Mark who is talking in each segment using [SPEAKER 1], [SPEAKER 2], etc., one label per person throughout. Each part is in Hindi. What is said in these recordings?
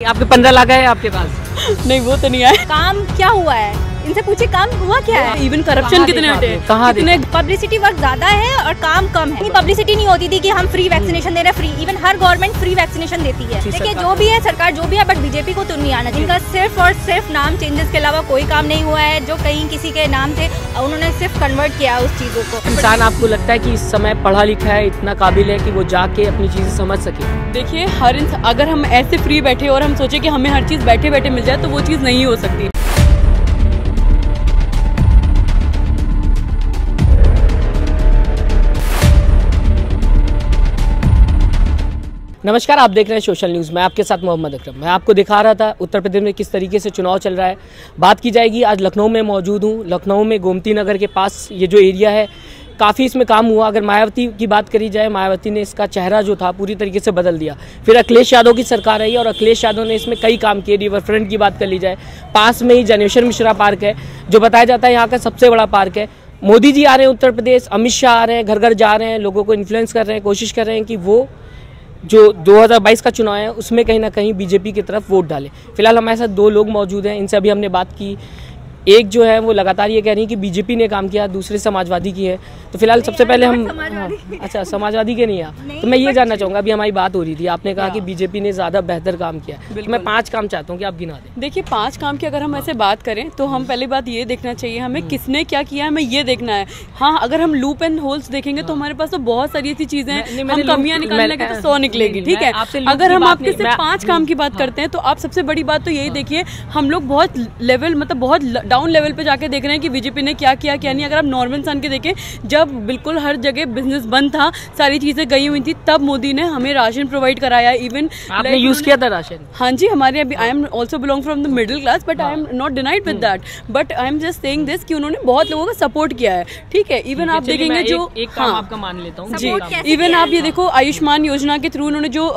[SPEAKER 1] आपके 15 लाख है आपके पास?
[SPEAKER 2] नहीं वो तो नहीं आया।
[SPEAKER 3] काम क्या हुआ है इनसे पूछे, काम हुआ क्या है?
[SPEAKER 2] इवन करप्शन कितने हटे,
[SPEAKER 1] कहाँ
[SPEAKER 2] कितने
[SPEAKER 3] पब्लिसिटी वर्क ज्यादा है और काम कम है। पब्लिसिटी नहीं होती थी कि हम फ्री वैक्सीनेशन दे रहे हैं, फ्री इवन हर गवर्नमेंट फ्री वैक्सीनेशन देती है। देखिए जो भी है सरकार जो भी है, बट बीजेपी को तो नहीं आना चाहिए। इनका सिर्फ और सिर्फ नाम चेंजेस के अलावा कोई काम नहीं हुआ है। जो कहीं किसी के नाम थे उन्होंने सिर्फ कन्वर्ट किया उस चीजों को।
[SPEAKER 1] इंसान आपको लगता है कि इस समय पढ़ा लिखा है, इतना काबिल है कि वो जाके अपनी चीजें समझ सके?
[SPEAKER 2] देखिए अगर हम ऐसे फ्री बैठे और हम सोचे कि हमें हर चीज बैठे बैठे मिल जाए तो वो चीज नहीं हो सकती।
[SPEAKER 1] नमस्कार, आप देख रहे हैं सोशल न्यूज़। मैं आपके साथ मोहम्मद अकरम। मैं आपको दिखा रहा था उत्तर प्रदेश में किस तरीके से चुनाव चल रहा है। बात की जाएगी, आज लखनऊ में मौजूद हूँ। लखनऊ में गोमती नगर के पास ये जो एरिया है, काफ़ी इसमें काम हुआ। अगर मायावती की बात करी जाए, मायावती ने इसका चेहरा जो था पूरी तरीके से बदल दिया। फिर अखिलेश यादव की सरकार आई और अखिलेश यादव ने इसमें कई काम किए। रिवर फ्रंट की बात कर ली जाए, पास में ही जनेश्वर मिश्रा पार्क है जो बताया जाता है यहाँ का सबसे बड़ा पार्क है। मोदी जी आ रहे हैं उत्तर प्रदेश, अमित शाह आ रहे हैं, घर घर जा रहे हैं, लोगों को इन्फ्लुएंस कर रहे हैं, कोशिश कर रहे हैं कि वो जो 2022 का चुनाव है उसमें कहीं ना कहीं बीजेपी की तरफ वोट डाले। फिलहाल हमारे साथ दो लोग मौजूद हैं, इनसे अभी हमने बात की। एक जो है वो लगातार ये कह रही है कि बीजेपी ने काम किया, दूसरे समाजवादी की है। तो फिलहाल सबसे पहले हम अच्छा समाजवादी के नहीं है, तो मैं ये जानना चाहूँगा, अभी हमारी बात हो रही थी, आपने कहा कि बीजेपी ने ज़्यादा बेहतर काम किया। तो मैं 5 काम चाहता हूँ कि आप गिना दें।
[SPEAKER 2] देखिए 5 काम की अगर हम ऐसे बात करें तो हम पहली बात ये देखना चाहिए हमें किसने क्या किया है, हमें ये देखना है। हाँ, अगर हम लूप एंड होल्स देखेंगे तो हमारे पास तो बहुत सारी ऐसी चीजें हैं, हम कमियां निकालने लगे तो 100 निकलेगी। ठीक है, अगर हम आपके सिर्फ 5 काम की बात करते हैं तो आप सबसे बड़ी बात तो यही देखिए, हम लोग बहुत लेवल मतलब बहुत डाउन लेवल पे जाके देख रहे हैं कि बीजेपी ने क्या किया क्या नहीं। अगर आप नॉर्मल इंसान के देखें, जब बिल्कुल हर जगह बिजनेस बंद था, सारी चीजें गई हुई थी, तब मोदी ने हमें राशन प्रोवाइड कराया। इवन
[SPEAKER 1] आपने यूज किया था राशन?
[SPEAKER 2] हाँ जी, हमारे अभी I am also belong from the middle class, but I am not denied with that, but I am just saying this कि उन्होंने बहुत लोगों का सपोर्ट किया है। ठीक है, इवन आप देखेंगे जो
[SPEAKER 1] एक काम आपका मान लेता हूँ
[SPEAKER 2] जी, इवन आप ये देखो आयुष्मान योजना के थ्रू उन्होंने जो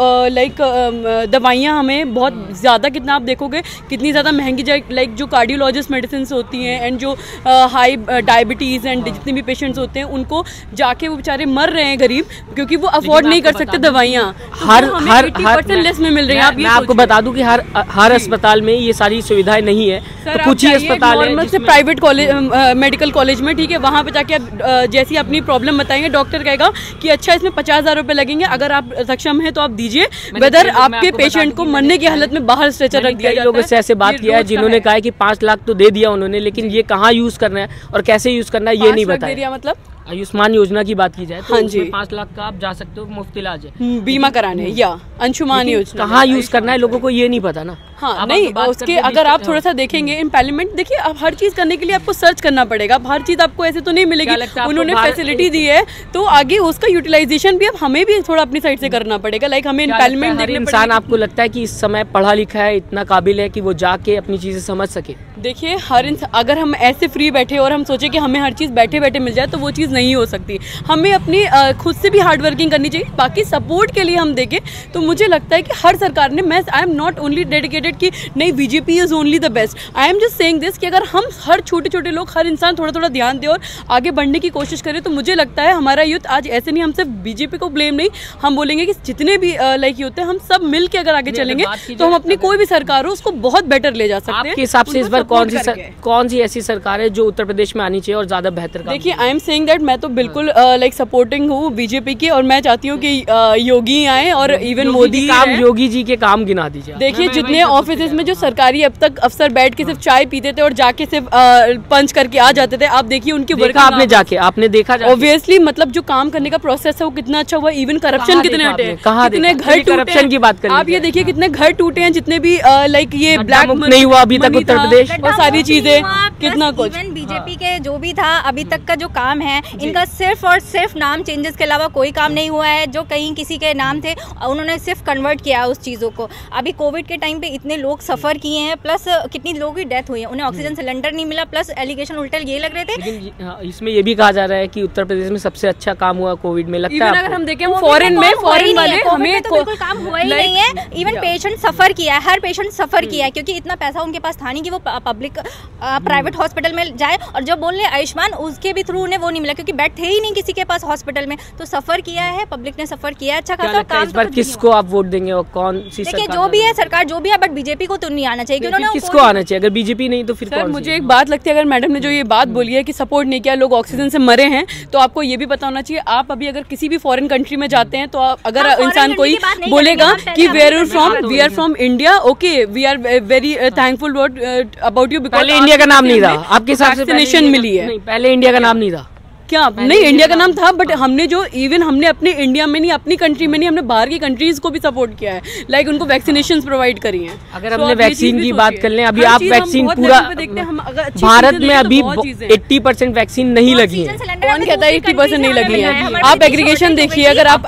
[SPEAKER 2] दवाइयाँ हमें बहुत ज्यादा, कितना आप देखोगे कितनी ज्यादा महंगी, लाइक जो कार्डियोलॉजिस्ट मेडिसिन होती हैं एंड जो हाई डायबिटीज एंड जितने भी पेशेंट्स होते हैं उनको जाके वो बेचारे मर रहे हैं गरीब, क्योंकि वो अफोर्ड नहीं कर सकते दवाइयाँ।
[SPEAKER 1] हर
[SPEAKER 2] 80% लेस में मिल रही है।
[SPEAKER 1] मैं आपको बता दूं कि हर अस्पताल में ये सारी सुविधाएं नहीं है। तो कुछ ही अस्पताल है
[SPEAKER 2] से प्राइवेट कॉलेज मेडिकल कॉलेज में, ठीक है, वहाँ पे जाके आप जैसी अपनी प्रॉब्लम बताएंगे, डॉक्टर कहेगा कि अच्छा इसमें 50,000 रुपए लगेंगे, अगर आप सक्षम है तो आप दीजिए, वेदर आपके पेशेंट को मरने की हालत में बाहर स्ट्रेचर रख दिया।
[SPEAKER 1] लोगों से ऐसे बात किया है जिन्होंने कहा है कि 5 लाख तो दे दिया उन्होंने, लेकिन ये कहाँ यूज करना है और कैसे यूज करना है ये नहीं बताया।
[SPEAKER 2] मतलब
[SPEAKER 1] आयुष्मान योजना की बात की जाए तो
[SPEAKER 2] हाँ जी,
[SPEAKER 1] 5 लाख का आप जा सकते हो, मुफ्त इलाज है,
[SPEAKER 2] बीमा कराने, या अंशुमान योजना
[SPEAKER 1] कहाँ यूज करना है लोगों को ये नहीं पता ना।
[SPEAKER 2] हाँ नहीं, उसके अगर आप थोड़ा सा देखेंगे इम्प्लीमेंट, देखिए आप हर चीज करने के लिए आपको सर्च करना पड़ेगा, हर चीज आपको ऐसे तो नहीं मिलेगी। उन्होंने फैसिलिटी दी है तो आगे उसका यूटिलाइजेशन भी अब हमें भी थोड़ा अपनी साइड से करना पड़ेगा। लाइक हमें इम्प्लीमेंट देखने पड़ेगा।
[SPEAKER 1] इंसान आपको लगता है कि इस समय पढ़ा लिखा है, इतना काबिल है कि वो जाके अपनी चीजें समझ सके?
[SPEAKER 2] देखिए अगर हम ऐसे फ्री बैठे और हम सोचे कि हमें हर चीज़ बैठे बैठे मिल जाए तो वो चीज़ नहीं हो सकती। हमें अपनी खुद से भी हार्ड वर्किंग करनी चाहिए। बाकी सपोर्ट के लिए हम देखें तो मुझे लगता है कि हर सरकार ने, मैं I am not only dedicated कि नहीं BJP is only the best, I am just saying this कि अगर हम हर छोटे छोटे लोग, हर इंसान थोड़ा थोड़ा ध्यान दे और आगे बढ़ने की कोशिश करें तो मुझे लगता है हमारा यूथ आज ऐसे नहीं, हम सिर्फ बीजेपी को ब्लेम नहीं, हम बोलेंगे कि जितने भी लाइक यूथ हैं, हम सब मिल के अगर आगे चलेंगे तो हम अपनी कोई भी सरकार हो उसको बहुत बेटर ले जा सकते हैं।
[SPEAKER 1] आपके हिसाब से इस बार कौन सी ऐसी सरकार है जो उत्तर प्रदेश में आनी चाहिए और ज्यादा बेहतर?
[SPEAKER 2] देखिए आई एम सेइंग दैट मैं तो बिल्कुल लाइक सपोर्टिंग हूँ बीजेपी की, और मैं चाहती हूँ कि योगी आए और इवन मोदी
[SPEAKER 1] काम, योगी जी के काम गिना दीजिए।
[SPEAKER 2] देखिए जितने ऑफिस में जो सरकारी अब तक अफसर बैठ के सिर्फ चाय पीते थे और जाके सिर्फ पंच करके आ जाते थे, आप देखिए उनकी वर्क
[SPEAKER 1] आपने देखा
[SPEAKER 2] ऑब्वियसली, मतलब जो काम करने का प्रोसेस है वो कितना अच्छा हुआ। इवन करप्शन कितने हटे, कितने घर
[SPEAKER 1] करप्शन की बात करें,
[SPEAKER 2] आप ये देखिए कितने घर टूटे हैं, जितने भी लाइक ये ब्लैक
[SPEAKER 1] नहीं हुआ अभी तक उत्तर प्रदेश,
[SPEAKER 2] और सारी चीजें कितना कुछ।
[SPEAKER 3] इवन बीजेपी के जो भी था अभी तक का जो काम है, इनका सिर्फ और सिर्फ नाम चेंजेस के अलावा कोई काम नहीं हुआ है। जो कहीं किसी के नाम थे उन्होंने सिर्फ कन्वर्ट किया उस चीज़ों को। अभी कोविड के टाइम पे इतने कितने लोग सफ़र किए हैं, प्लस कितनी लोगों की डेथ हुई है, उन्हें ऑक्सीजन सिलेंडर नहीं मिला, प्लस एलिगेशन उल्टे ये लग रहे थे।
[SPEAKER 1] लेकिन इसमें ये भी कहा जा रहा है कि उत्तर प्रदेश में सबसे अच्छा काम हुआ कोविड में, लगता है
[SPEAKER 2] अगर हम देखें फॉरेन वाले हमें
[SPEAKER 3] तो बिल्कुल काम हुआ ही नहीं है। इवन पेशेंट सफ़र किया है, हर पेशेंट सफ़र किया है, क्योंकि इतना पैसा उनके पास था नहीं कि वो पब्लिक प्राइवेट हॉस्पिटल में जाए, और जब बोल रहे आयुष्मान उसके भी थ्रू उन्हें वो नहीं मिला, क्योंकि बेड थे ही नहीं किसी के पास हॉस्पिटल में। तो सफ़र किया है, पब्लिक ने सफ़र किया है, अच्छा खासा काम।
[SPEAKER 1] इस बार किसको आप वोट देंगे और कौन सी
[SPEAKER 3] देखिए जो भी है सरकार जो भी है, बट बीजेपी को तो नहीं आना चाहिए। उन्होंने
[SPEAKER 1] किसको आना चाहिए? अगर बीजेपी नहीं तो फिर
[SPEAKER 2] सर मुझे एक बात लगती है, अगर मैडम ने जो ये बात बोली है कि सपोर्ट नहीं किया, लोग ऑक्सीजन से मरे हैं, तो आपको ये भी पता होना चाहिए, आप अभी अगर किसी भी फॉरेन कंट्री में जाते हैं तो अगर इंसान कोई बोलेगा कि where you from, we are from India, okay we are very thankful about you, because
[SPEAKER 1] पहले इंडिया का नाम नहीं था, आपके हिसाब से
[SPEAKER 2] वैक्सीनेशन मिली है।
[SPEAKER 1] पहले इंडिया का नाम नहीं था
[SPEAKER 2] क्या? नहीं, इंडिया का नाम था, बट हमने जो हमने अपने इंडिया में नहीं, अपनी कंट्री में नहीं, हमने बाहर की कंट्रीज को भी सपोर्ट किया है, लाइक उनको वैक्सीनेशन प्रोवाइड करी हैं।
[SPEAKER 1] अगर हमने वैक्सीन की बात कर लें, अभी आप वैक्सीन पूरा भारत में अभी 80% वैक्सीन नहीं लगी है।
[SPEAKER 2] कौन कहता है 80% नहीं लगी है? आप एग्रीगेशन देखिए, अगर आप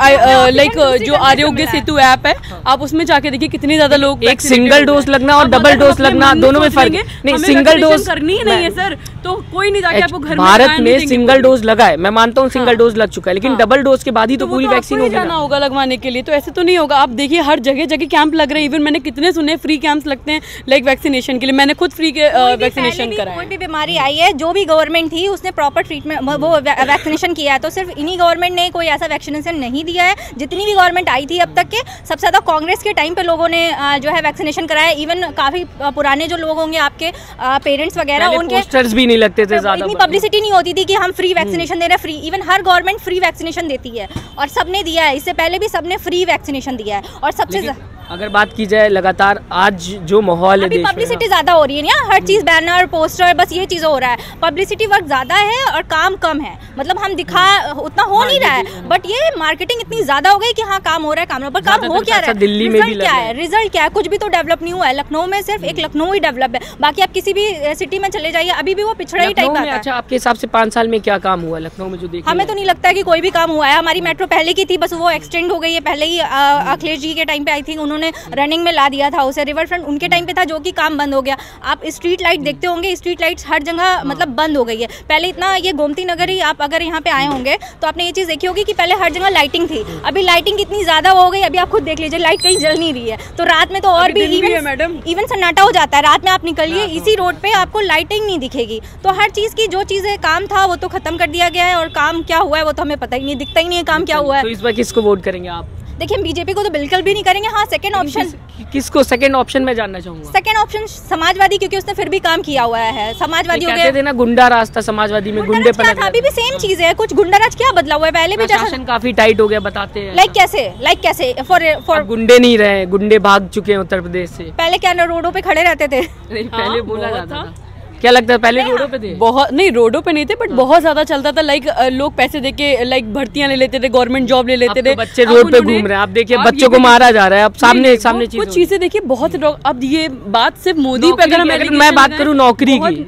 [SPEAKER 2] लाइक जो आरोग्य सेतु ऐप है, आप उसमें जाके देखिए कितने ज्यादा लोग,
[SPEAKER 1] एक सिंगल डोज लगना और डबल डोज लगना दोनों में फर्क है। नहीं, सिंगल डोज
[SPEAKER 2] करनी ही नहीं है सर, तो कोई नहीं जाके आपको घर में
[SPEAKER 1] भारत में सिंगल डोज लगा है, मैं मानता हूँ सिंगल डोज लग चुका है, लेकिन डबल डोज के बाद ही तो पूरी वैक्सीन होगी,
[SPEAKER 2] जाना होगा लगवाने के लिए, तो ऐसे तो नहीं होगा। आप देखिए हर जगह जगह कैंप लग रहे हैं, इवन मैंने कितने सुने फ्री कैंप्स लगते हैं लाइक वैक्सीनेशन के लिए, मैंने खुद फ्री के वैक्सीनेशन कराया।
[SPEAKER 3] कोई भी बीमारी आई है, जो भी गवर्नमेंट थी उसने प्रॉपर ट्रीटमेंट वो वैक्सीनेशन किया है, तो सिर्फ इन्हीं गवर्नमेंट ने कोई ऐसा वैक्सीनेशन नहीं दिया है। जितनी भी गवर्नमेंट आई थी अब तक के, सबसे ज्यादा कांग्रेस के टाइम पे लोगों ने जो है वैक्सीनेशन कराया। इवन काफी पुराने जो लोग होंगे आपके पेरेंट्स वगैरह, उनके
[SPEAKER 1] पोस्टर्स भी नहीं लगते थे, ज्यादा
[SPEAKER 3] पब्लिसिटी नहीं होती थी कि हम फ्री वैक्सीनेशन दे रहे हैं। फ्री, इवन हर गवर्नमेंट फ्री वैक्सीनेशन देती है, और सबने दिया है, इससे पहले भी सबने फ्री वैक्सीनेशन दिया है। और सबसे
[SPEAKER 1] अगर बात की जाए लगातार आज जो माहौल है देश में,
[SPEAKER 3] पब्लिसिटी ज्यादा हो रही है ना, हर चीज बैनर पोस्टर बस ये चीज हो रहा है, पब्लिसिटी वर्क ज्यादा है और काम कम है। मतलब हम दिखा उतना हो नहीं रहा है, बट ये मार्केटिंग इतनी ज्यादा हो गई कि हाँ काम हो रहा है, काम पर काम हो क्या रहा है,
[SPEAKER 1] दिल्ली में भी
[SPEAKER 3] क्या है, रिजल्ट क्या है, कुछ भी तो डेवलप नहीं हुआ है। लखनऊ में सिर्फ एक लखनऊ ही डेवलप है, बाकी आप किसी भी सिटी में चले जाइए अभी भी वो पिछड़ा ही टाइप आता है।
[SPEAKER 1] अच्छा, आपके हिसाब से 5 साल में क्या काम हुआ लखनऊ में जो देखा?
[SPEAKER 3] हमें तो नहीं लगता है कि कोई भी काम हुआ है। हमारी मेट्रो पहले की थी, बस वो एक्सटेंड हो गई है। पहले ही अखिलेश जी के टाइम पे आई थिंक उन्होंने रनिंग में ला दिया था उसे, रिवर फ्रंट उनके टाइम पे था जो कि काम बंद हो गया। आप स्ट्रीट लाइट देखते होंगे, स्ट्रीट लाइट्स हर जगह मतलब बंद हो गई है। पहले इतना ये गोमती नगर ही, आप अगर यहाँ पे आए होंगे तो आपने ये चीज़ देखी होगी कि पहले हर जगह लाइटिंग थी, अभी लाइटिंग इतनी ज़्यादा हो गई, अभी आप खुद देख लीजिए लाइट कहीं जल नहीं रही है। तो रात में तो और भी इवन सन्नाटा हो जाता है। रात में आप निकलिए इसी रोड पे आपको लाइटिंग नहीं दिखेगी। तो हर चीज़ की जो चीज़ें काम था वो तो खत्म कर दिया गया है, और काम क्या हुआ है वो तो हमें पता ही नहीं, दिखता ही नहीं है काम क्या हुआ है।
[SPEAKER 1] तो इस बार किसको वोट करेंगे आप?
[SPEAKER 3] देखिए बीजेपी को तो बिल्कुल भी नहीं करेंगे। हाँ, सेकंड ऑप्शन
[SPEAKER 1] किसको? सेकंड ऑप्शन में जानना चाहूंगा।
[SPEAKER 3] सेकंड ऑप्शन समाजवादी, क्योंकि उसने फिर भी काम किया हुआ है। समाजवादी हो गया,
[SPEAKER 1] ना गुंडा रास्ता समाजवादी में, गुंडे पर
[SPEAKER 3] अभी भी सेम चीज है, कुछ गुंडाराज क्या बदला हुआ है? पहले भी
[SPEAKER 1] शासन काफी टाइट हो गया बताते हैं।
[SPEAKER 3] लाइक कैसे फॉर
[SPEAKER 1] गुंडे नहीं रहे, गुंडे भाग चुके हैं उत्तर प्रदेश से।
[SPEAKER 3] पहले क्या रोडों पे खड़े रहते थे?
[SPEAKER 1] पहले बोला जाता था। क्या लगता है पहले रोडों पे थे?
[SPEAKER 2] बहुत नहीं, रोडों पे नहीं थे, बट बहुत ज्यादा चलता था। लाइक लोग पैसे देके लाइक भर्तियां ले लेते थे, गवर्नमेंट जॉब ले लेते थे।
[SPEAKER 1] बच्चे रोड पे घूम रहे हैं, आप देखिए बच्चों को मारा जा रहा है। अब सामने
[SPEAKER 2] कुछ चीजें देखिए बहुत। अब ये बात सिर्फ मोदी पे, अगर
[SPEAKER 1] मैं बात करूँ नौकरी की,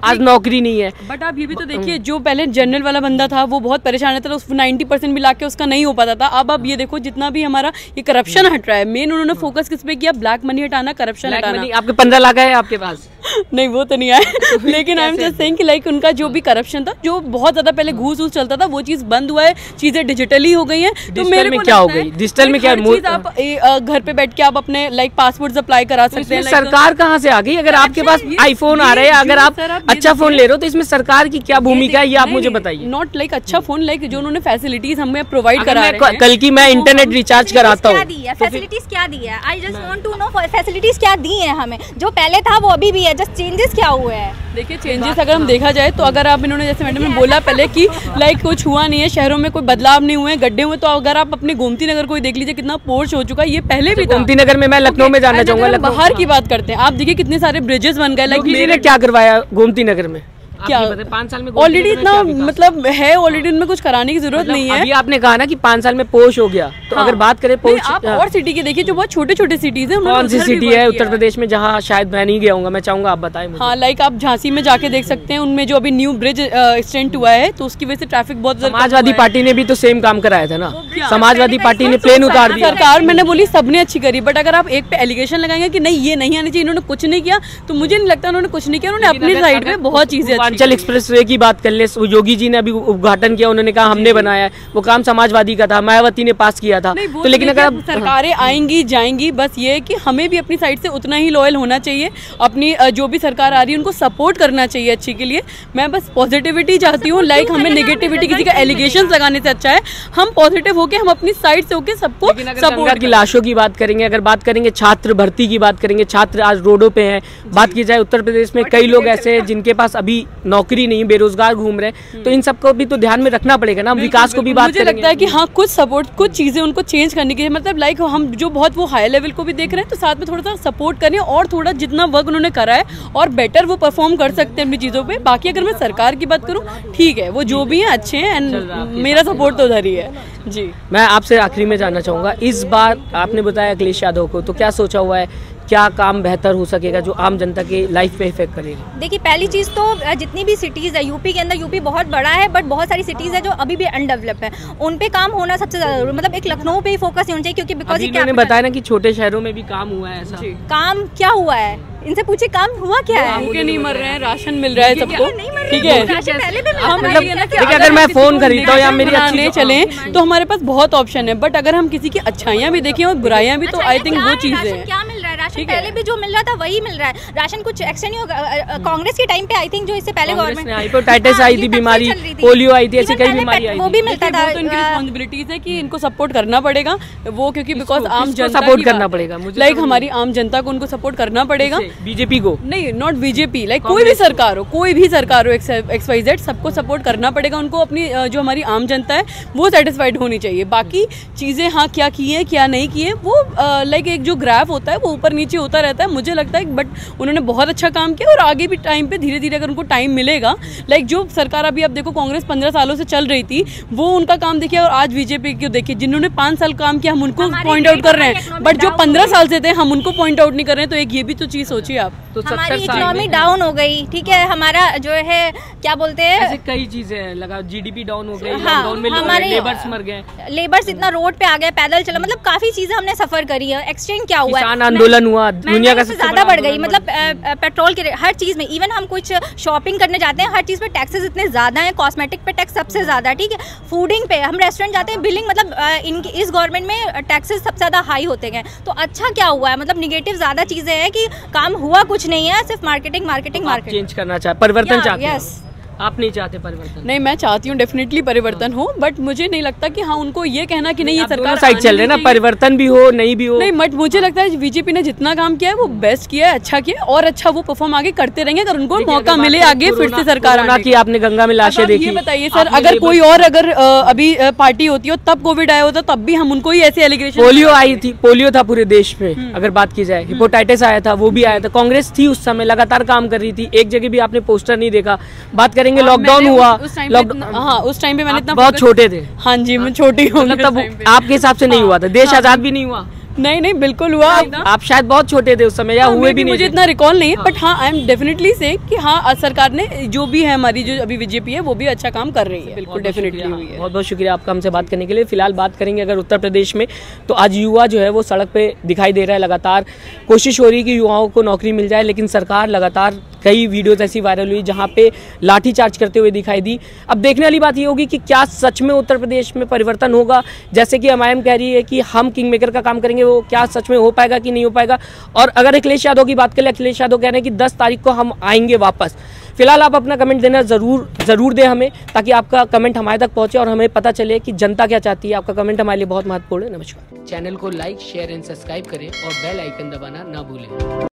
[SPEAKER 1] आज नौकरी नहीं है।
[SPEAKER 2] बट आप ये भी तो देखिए, जो पहले जनरल वाला बंदा था वो बहुत परेशान रहता था, उसको 90% भी लाके उसका नहीं हो पाता था। अब ये देखो जितना भी हमारा ये करप्शन हट रहा है, मेन उन्होंने फोकस किस पे किया? ब्लैक मनी हटाना, करप्शन हटाना।
[SPEAKER 1] आपके 15 लाख है आपके पास?
[SPEAKER 2] नहीं, वो तो नहीं आए, लेकिन आई एम जस्ट सेइंग कि लाइक उनका जो भी करप्शन था, जो बहुत ज्यादा पहले घूस चलता था, वो चीज बंद हुआ है, चीजें डिजिटली हो गई हैं। तो मेरे में क्या हो गई? डिजिटल में क्या चीज आप घर पे बैठ के आप अपने लाइक पासपोर्ट अप्लाई करा सकते हैं।
[SPEAKER 1] सरकार कहाँ से आ गई? अगर आपके पास आईफोन आ रहा है, अगर आप अच्छा फोन ले रहे हो, तो इसमें सरकार की क्या भूमिका है, ये आप मुझे बताइए।
[SPEAKER 2] नॉट लाइक अच्छा फोन, लाइक जो उन्होंने फैसिलिटीज हमें प्रोवाइड करा रहे हैं।
[SPEAKER 1] कल की मैं इंटरनेट रिचार्ज कराता हूँ,
[SPEAKER 3] फैसिलिटीज क्या दी है? I just want to know facilities क्या दी है हमें? जो पहले था वो अभी भी है, जस्ट चेंजेस क्या हुए हैं?
[SPEAKER 2] देखिए चेंजेस अगर हम देखा जाए तो, अगर आप इन्होंने जैसे मैडम ने बोला पहले कि लाइक कुछ हुआ नहीं है, शहरों में कोई बदलाव नहीं हुए, गड्ढे हुए, तो अगर आप अपने गोमती नगर को देख लीजिए कितना पोर्च हो चुका है। ये पहले भी
[SPEAKER 1] गोमती नगर में, मैं लखनऊ में जानना चाहूंगा।
[SPEAKER 2] बाहर की बात करते हैं, आप देखिए कितने सारे ब्रिजेस बन गए। लाइक
[SPEAKER 1] मेरे क्या करवाया गोमती नगर में?
[SPEAKER 2] क्या
[SPEAKER 1] 5 साल में
[SPEAKER 2] ऑलरेडी इतना मतलब है, ऑलरेडी उनमें कुछ कराने की जरूरत नहीं है।
[SPEAKER 1] अभी आपने कहा ना कि 5 साल में पोश हो गया, तो अगर बात करें पोश,
[SPEAKER 2] आप और सिटी की देखिए जो बहुत छोटे छोटे सिटीज है,
[SPEAKER 1] कौन सी सिटी है उत्तर प्रदेश में जहाँ शायद मैं नहीं गया हूँ, मैं चाहूंगा आप बताएं मुझे।
[SPEAKER 2] हाँ, लाइक आप झांसी में जाके देख सकते हैं, उनमें जो अभी न्यू ब्रिज एक्सटेंड हुआ है तो उसकी वजह से ट्रैफिक बहुत।
[SPEAKER 1] समाजवादी पार्टी ने भी तो सेम काम कराया था ना, समाजवादी पार्टी ने प्लेन उतार दिया।
[SPEAKER 2] सरकार मैंने बोली सबने अच्छी करी, बट अगर आप एक पे एलिगेशन लगाएंगे कि नहीं ये नहीं आनी चाहिए, इन्होंने कुछ नहीं किया, तो मुझे नहीं लगता उन्होंने कुछ नहीं किया। उन्होंने अपनी साइड पे बहुत चीजें,
[SPEAKER 1] पूर्वांचल एक्सप्रेसवे की बात कर ले, योगी जी ने अभी उद्घाटन किया, उन्होंने कहा हमने बनाया है, वो काम समाजवादी का था, मायावती ने पास किया था। तो लेकिन अगर
[SPEAKER 2] सरकारें आएंगी जाएंगी, बस ये है कि हमें भी अपनी साइड से उतना ही लॉयल होना चाहिए, अपनी जो भी सरकार आ रही है उनको सपोर्ट करना चाहिए अच्छी के लिए। मैं बस पॉजिटिविटी चाहती हूँ, लाइक हमें नेगेटिविटी किसी का एलिगेशन लगाने से अच्छा है हम पॉजिटिव होके हम अपनी साइड से होके सबको
[SPEAKER 1] सपोर्ट की लाशों की बात करेंगे, अगर बात करेंगे छात्र भर्ती की बात करेंगे, छात्र आज रोडों पे हैं। बात की जाए उत्तर प्रदेश में कई लोग ऐसे हैं जिनके पास अभी नौकरी नहीं, बेरोजगार घूम रहे हैं, तो इन सबको भी तो ध्यान में रखना पड़ेगा ना, विकास को भी बात करेंगे।
[SPEAKER 2] मुझे लगता है कि हाँ कुछ सपोर्ट, कुछ चीजें उनको चेंज करने की, मतलब लाइक हम जो बहुत वो हाई लेवल को भी देख रहे हैं तो साथ में थोड़ा सा सपोर्ट करें और थोड़ा जितना वर्क उन्होंने करा है और बेटर वो परफॉर्म कर सकते हैं अपनी चीजों पे। बाकी अगर मैं सरकार की बात करूँ ठीक है, वो जो भी है अच्छे हैं एंड मेरा सपोर्ट तो उधर ही है जी।
[SPEAKER 1] मैं आपसे आखिरी में जानना चाहूँगा, इस बार आपने बताया अखिलेश यादव को, तो क्या सोचा हुआ है, क्या काम बेहतर हो सकेगा जो आम जनता के लाइफ पे इफेक्ट करेगा?
[SPEAKER 3] देखिए पहली चीज़ तो जितनी भी सिटीज़ है यूपी के अंदर, यूपी बहुत बड़ा है बट बहुत सारी सिटीज़ है जो अभी भी अनडेवलप है, उन पे काम होना सबसे ज़्यादा जरूरी, मतलब एक लखनऊ पे ही फोकस होना चाहिए क्योंकि बिकॉज
[SPEAKER 1] इन्होंने बताया ना कि छोटे शहरों में भी काम हुआ है, ऐसा
[SPEAKER 3] काम क्या हुआ है, इनसे पूछे काम हुआ क्या है?
[SPEAKER 2] भूखे नहीं मर रहे हैं, राशन मिल रहा है सबको, ठीक है।
[SPEAKER 3] हम
[SPEAKER 1] देखिए अगर मैं फोन खरीदता हूँ या मेरी
[SPEAKER 2] अच्छी चले तो हमारे पास बहुत ऑप्शन है, बट अगर हम किसी की अच्छाइयाँ भी देखें और बुराइयाँ भी, तो आई थिंक वो चीजें हैं।
[SPEAKER 3] क्या मिल रहा है राशन? पहले भी जो मिल रहा था वही मिल रहा है, राशन कुछ एक्स्ट्रा नहीं होगा। कांग्रेस के टाइम पे आई थिंक जो इससे पहले गवर्नमेंट
[SPEAKER 1] हेपेटाइटिस आई थी, बीमारी पोलियो आई थी, ऐसी कई बीमारी आई थी,
[SPEAKER 3] वो भी मिलता था।
[SPEAKER 2] तो इनकी रिस्पॉन्सिबिलिटीज है कि इनको सपोर्ट करना पड़ेगा वो, क्योंकि बिकॉज आम जनता
[SPEAKER 1] सपोर्ट करना पड़ेगा,
[SPEAKER 2] लाइक हमारी आम जनता को उनको सपोर्ट करना पड़ेगा,
[SPEAKER 1] बीजेपी को
[SPEAKER 2] नहीं, नॉट बीजेपी, लाइक कोई भी सरकार हो, कोई भी सरकार हो XYZ, सबको सपोर्ट करना पड़ेगा उनको। अपनी जो हमारी आम जनता है वो सेटिस्फाइड होनी चाहिए। बाकी चीज़ें हाँ क्या की है क्या नहीं की है वो लाइक एक जो ग्राफ होता है वो ऊपर नीचे होता रहता है मुझे लगता है, बट उन्होंने बहुत अच्छा काम किया और आगे भी टाइम पे धीरे धीरे अगर उनको टाइम मिलेगा, लाइक जो सरकार अभी आप देखो कांग्रेस 15 सालों से चल रही थी वो उनका काम देखिए, और आज बीजेपी को देखिए जिन्होंने 5 साल काम किया हम उनको पॉइंट आउट कर रहे हैं, बट जो 15 साल से थे हम उनको पॉइंट आउट नहीं कर रहे हैं। तो एक ये भी तो चीज़ सोचिए आप,
[SPEAKER 1] तो
[SPEAKER 3] हमारी इकोनॉमी डाउन हो गई, ठीक है, हमारा जो है क्या बोलते हैं,
[SPEAKER 1] ऐसे कई चीजें लगा, GDP डाउन हो गई,
[SPEAKER 3] हाँ,
[SPEAKER 1] लॉकडाउन में
[SPEAKER 3] हमारे
[SPEAKER 1] लेबर्स मर गए,
[SPEAKER 3] लेबर्स इतना रोड पे आ गए, पैदल चला, मतलब काफी चीजें हमने सफर करी है। एक्सचेंज क्या हुआ,
[SPEAKER 1] किसान आंदोलन हुआ, दुनिया का सबसे
[SPEAKER 3] ज्यादा बढ़ गई, मतलब पेट्रोल के हर चीज में, इवन हम कुछ शॉपिंग करने जाते हैं हर चीज पे टैक्सेस इतने ज्यादा हैं, कॉस्मेटिक पे टैक्स सबसे ज्यादा, ठीक है, फूडिंग पे हम रेस्टोरेंट जाते हैं बिलिंग, मतलब इनकी इस गवर्नमेंट में टैक्सेस सबसे ज्यादा हाई होते गए। तो अच्छा क्या हुआ है, मतलब निगेटिव ज्यादा चीजें हैं कि काम हुआ कुछ नहीं है, सिर्फ मार्केटिंग मार्केटिंग मार्केटिंग।
[SPEAKER 1] चेंज करना चाहते, परिवर्तन चाहते हैं?
[SPEAKER 3] यस,
[SPEAKER 1] आप नहीं चाहते परिवर्तन?
[SPEAKER 2] नहीं, मैं चाहती हूँ डेफिनेटली परिवर्तन हो, बट मुझे नहीं लगता कि हाँ उनको ये कहना कि नहीं ये सरकार
[SPEAKER 1] साइड चल रहे ना, परिवर्तन भी हो नहीं भी हो,
[SPEAKER 2] नहीं, बट मुझे लगता है बीजेपी ने जितना काम किया है वो बेस्ट किया है, अच्छा किया और अच्छा वो परफॉर्म आगे करते रहेंगे अगर उनको मौका मिले आगे फिर से सरकार
[SPEAKER 1] की। आपने गंगा में लाशें देखी,
[SPEAKER 2] ये बताइए सर, अगर कोई और अगर अभी पार्टी होती हो तब कोविड आया होता तब भी हम उनको ही ऐसे एलिगेशन,
[SPEAKER 1] पोलियो आई थी, पोलियो था पूरे देश में, अगर बात की जाए हेपेटाइटिस आया था वो भी आया था, कांग्रेस थी उस समय लगातार काम कर रही थी, एक जगह भी आपने पोस्टर नहीं देखा। बात करेंगे लॉकडाउन हुआ,
[SPEAKER 2] हाँ उस टाइम पे मैंने इतना
[SPEAKER 1] बहुत छोटे थे,
[SPEAKER 2] हाँ जी मैं छोटी हूँ,
[SPEAKER 1] मतलब तब आपके हिसाब से नहीं हुआ था, देश आजाद भी नहीं हुआ?
[SPEAKER 2] नहीं नहीं बिल्कुल हुआ,
[SPEAKER 1] आप शायद बहुत छोटे थे उस समय या हुए भी नहीं,
[SPEAKER 2] मुझे इतना रिकॉल नहीं है, बट हाँ आई एम डेफिनेटली से कि हाँ सरकार ने जो भी है हमारी जो अभी बीजेपी है वो भी अच्छा काम कर रही है, बिल्कुल डेफिनेटली हुई है।
[SPEAKER 1] बहुत बहुत शुक्रिया आपका हमसे बात करने के लिए। फिलहाल बात करेंगे अगर उत्तर प्रदेश में, तो आज युवा जो है वो सड़क पे दिखाई दे रहा है, लगातार कोशिश हो रही है कि युवाओं को नौकरी मिल जाए, लेकिन सरकार लगातार कई वीडियोज ऐसी वायरल हुई जहाँ पे लाठीचार्ज करते हुए दिखाई दी। अब देखने वाली बात ये होगी कि क्या सच में उत्तर प्रदेश में परिवर्तन होगा, जैसे कि MIM कह रही है कि हम किंग मेकर का काम करेंगे, वो क्या सच में हो पाएगा कि नहीं हो पाएगा। और अगर अखिलेश यादव की बात करें, अखिलेश यादव कह रहे हैं कि 10 तारीख को हम आएंगे वापस। फिलहाल आप अपना कमेंट देना ज़रूर दें हमें, ताकि आपका कमेंट हमारे तक पहुंचे और हमें पता चले कि जनता क्या चाहती है। आपका कमेंट हमारे लिए बहुत महत्वपूर्ण है। नमस्कार। चैनल को लाइक शेयर एंड सब्सक्राइब करें और बेल आइकन दबाना ना भूलें।